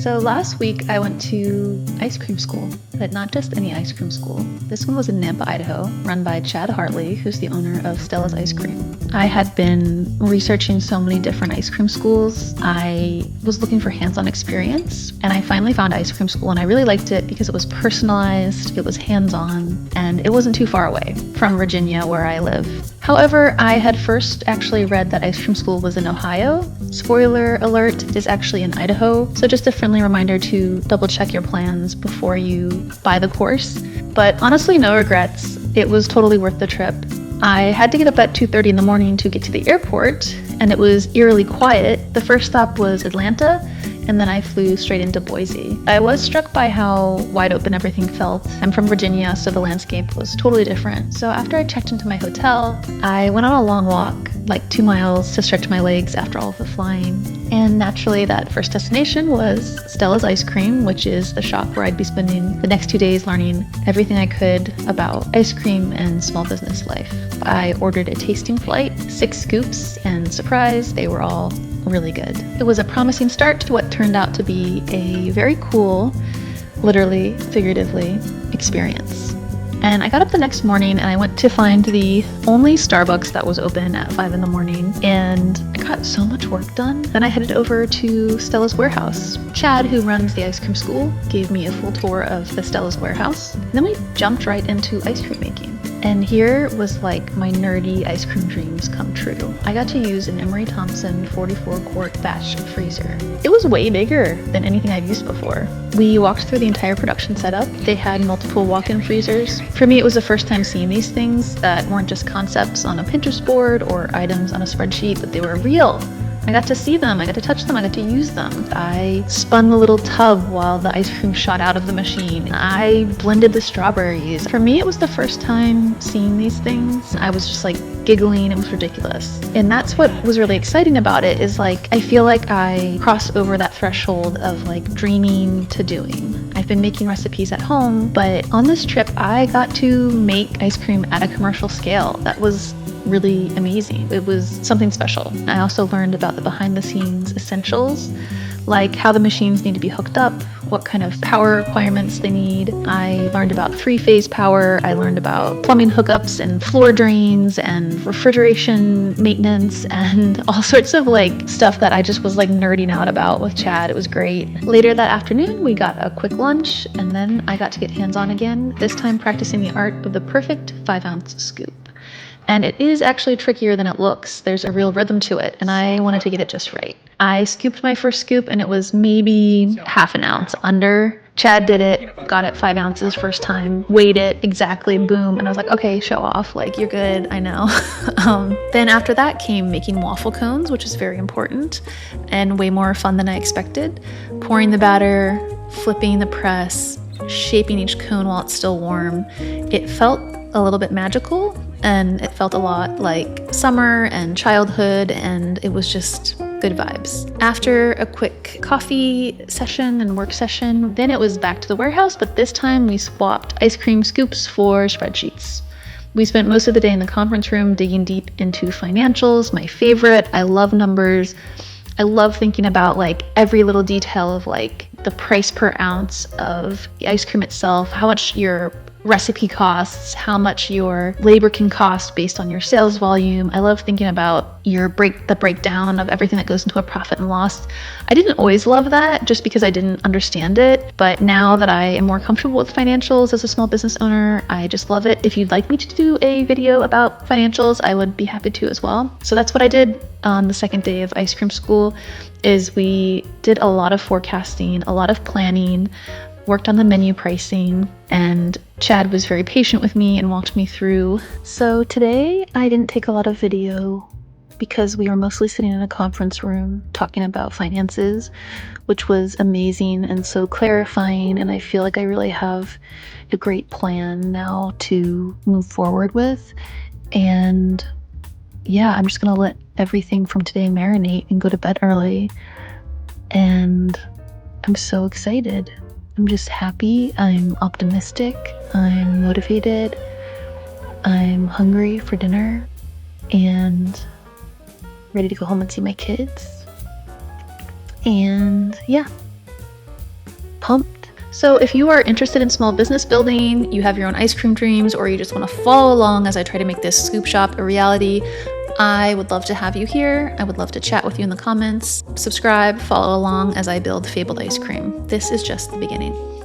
So last week I went to ice cream school, but not just any ice cream school. This one was in Nampa, Idaho, run by Chad Hartley, who's the owner of Stella's Ice Cream. I had been researching so many different ice cream schools. I was looking for hands-on experience, and I finally found ice cream school, and I really liked it because it was personalized, it was hands-on, and it wasn't too far away from Virginia, where I live. However, I had first actually read that ice cream school was in Ohio. Spoiler alert, it is actually in Idaho. So just a friendly reminder to double check your plans before you buy the course. But honestly, no regrets. It was totally worth the trip. I had to get up at 2:30 in the morning to get to the airport, and it was eerily quiet. The first stop was Atlanta, and then I flew straight into Boise. I was struck by how wide open everything felt. I'm from Virginia, so the landscape was totally different. So after I checked into my hotel, I went on a long walk, like 2 miles, to stretch my legs after all of the flying. And naturally, that first destination was Stella's Ice Cream, which is the shop where I'd be spending the next 2 days learning everything I could about ice cream and small business life. I ordered a tasting flight, 6 scoops, and surprise, they were all really good. It was a promising start to what turned out to be a very cool, literally, figuratively, experience. And I got up the next morning and I went to find the only Starbucks that was open at 5 in the morning, and I got so much work done. Then I headed over to Stella's warehouse. Chad, who runs the ice cream school, gave me a full tour of the Stella's warehouse. And then we jumped right into ice cream making. And here was like my nerdy ice cream dreams come true. I got to use an Emery Thompson 44-quart batch freezer. It was way bigger than anything I've used before. We walked through the entire production setup. They had multiple walk-in freezers. For me, it was the first time seeing these things that weren't just concepts on a Pinterest board or items on a spreadsheet, but they were real. I got to see them, I got to touch them, I got to use them. I spun the little tub while the ice cream shot out of the machine. I blended the strawberries. For me, it was the first time seeing these things. I was just like giggling, it was ridiculous. And that's what was really exciting about it, is like, I feel like I crossed over that threshold of like dreaming to doing. I've been making recipes at home, but on this trip, I got to make ice cream at a commercial scale. That was really amazing. It was something special. I also learned about the behind the scenes essentials, like how the machines need to be hooked up, what kind of power requirements they need. I learned about 3-phase power. I learned about plumbing hookups and floor drains and refrigeration maintenance and all sorts of like stuff that I just was like nerding out about with Chad. It was great. Later that afternoon, we got a quick lunch, and then I got to get hands-on again, this time practicing the art of the perfect 5-ounce scoop. And it is actually trickier than it looks. There's a real rhythm to it, and I wanted to get it just right. I scooped my first scoop, and it was maybe half an ounce under. Chad did it, got it 5 ounces first time, weighed it exactly, boom. And I was like, okay, show off, like, you're good, I know. Then after that came making waffle cones, which is very important and way more fun than I expected. Pouring the batter, flipping the press, shaping each cone while it's still warm. It felt a little bit magical, and it felt a lot like summer and childhood, and it was just good vibes. After a quick coffee session and work session, then it was back to the warehouse, but this time we swapped ice cream scoops for spreadsheets. We spent most of the day in the conference room digging deep into financials, my favorite. I love numbers. I love thinking about like every little detail of like the price per ounce of the ice cream itself, how much your recipe costs, how much your labor can cost based on your sales volume. I love thinking about the breakdown of everything that goes into a profit and loss. I didn't always love that just because I didn't understand it, but now that I am more comfortable with financials as a small business owner, I just love it. If you'd like me to do a video about financials, I would be happy to as well. So that's what I did on the second day of ice cream school, is we did a lot of forecasting, a lot of planning, worked on the menu pricing, and Chad was very patient with me and walked me through. So today I didn't take a lot of video because we were mostly sitting in a conference room talking about finances, which was amazing and so clarifying, and I feel like I really have a great plan now to move forward with. And yeah, I'm just gonna let everything from today marinate and go to bed early, and I'm so excited. I'm just happy, I'm optimistic, I'm motivated, I'm hungry for dinner, and ready to go home and see my kids. And yeah, pumped. So if you are interested in small business building, you have your own ice cream dreams, or you just want to follow along as I try to make this scoop shop a reality, I would love to have you here. I would love to chat with you in the comments. Subscribe, follow along as I build Fabled Ice Cream. This is just the beginning.